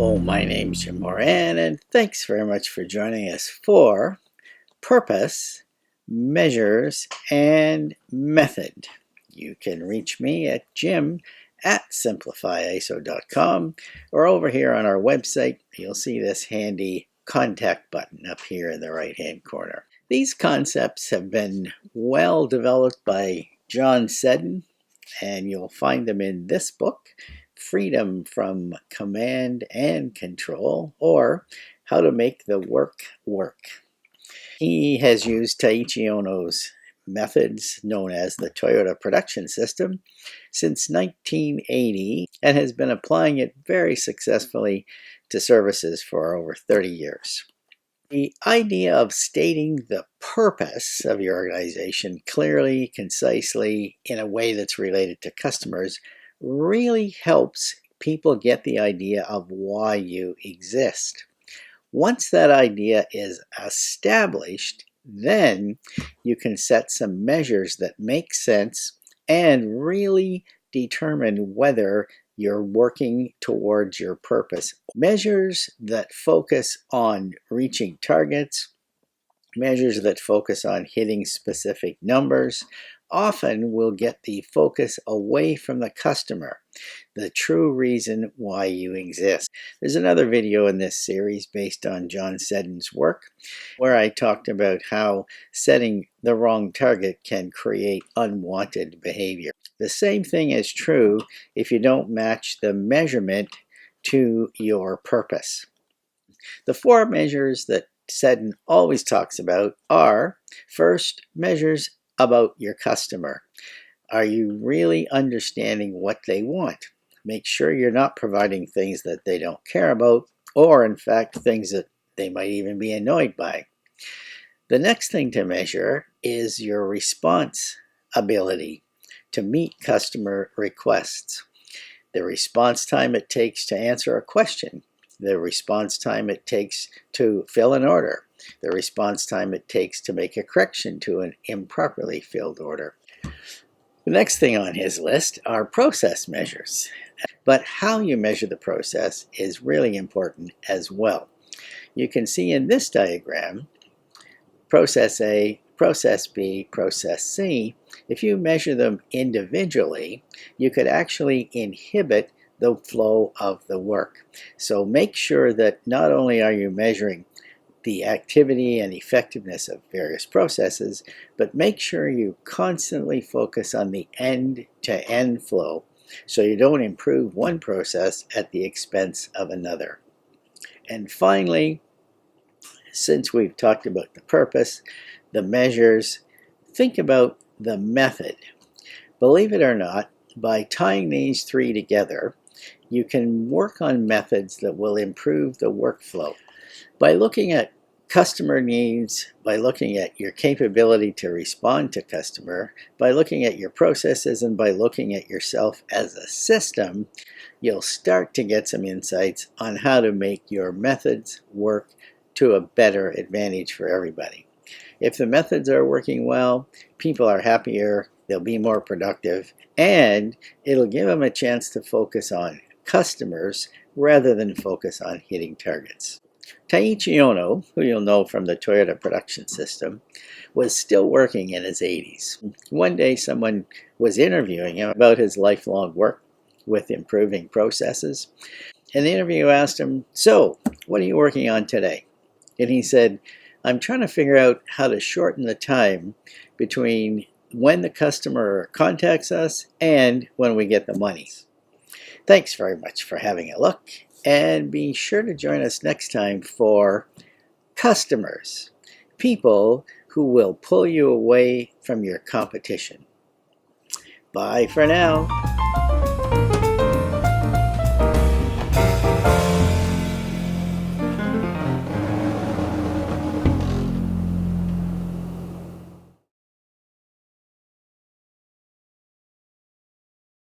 Hello, my name's Jim Moran, and thanks very much for joining us for Purpose, Measures, and Method. You can reach me at jim@simplifyiso.com, or over here on our website, you'll see this handy contact button up here in the right-hand corner. These concepts have been well developed by John Seddon, and you'll find them in this book, Freedom from Command and Control, or How to Make the Work Work. He has used Taiichi Ohno's methods, known as the Toyota Production System, since 1980 and has been applying it very successfully to services for over 30 years. The idea of stating the purpose of your organization clearly, concisely, in a way that's related to customers really helps people get the idea of why you exist. Once that idea is established, then you can set some measures that make sense and really determine whether you're working towards your purpose. Measures that focus on reaching targets, measures that focus on hitting specific numbers, often will get the focus away from the customer, the true reason why you exist. There's another video in this series based on John Seddon's work where I talked about how setting the wrong target can create unwanted behavior. The same thing is true if you don't match the measurement to your purpose. The four measures that Seddon always talks about are, first, measures about your customer. Are you really understanding what they want? Make sure you're not providing things that they don't care about, or in fact, things that they might even be annoyed by. The next thing to measure is your response ability to meet customer requests. The response time it takes to answer a question, the response time it takes to fill an order, the response time it takes to make a correction to an improperly filled order. The next thing on his list are process measures. But how you measure the process is really important as well. You can see in this diagram, process A, process B, process C. If you measure them individually, you could actually inhibit the flow of the work. So make sure that not only are you measuring the activity and effectiveness of various processes, but make sure you constantly focus on the end-to-end flow so you don't improve one process at the expense of another. And finally, since we've talked about the purpose, the measures, think about the method. Believe it or not, by tying these three together, you can work on methods that will improve the workflow. By looking at customer needs, by looking at your capability to respond to customer, by looking at your processes, and by looking at yourself as a system, you'll start to get some insights on how to make your methods work to a better advantage for everybody. If the methods are working well, people are happier, they'll be more productive, and it'll give them a chance to focus on customers rather than focus on hitting targets. Taiichi Ohno, who you'll know from the Toyota Production System, was still working in his 80s. One day someone was interviewing him about his lifelong work with improving processes, and the interviewer asked him, "So, what are you working on today?" And he said, "I'm trying to figure out how to shorten the time between when the customer contacts us and when we get the money." Thanks very much for having a look, and be sure to join us next time for customers, people who will pull you away from your competition. Bye for now.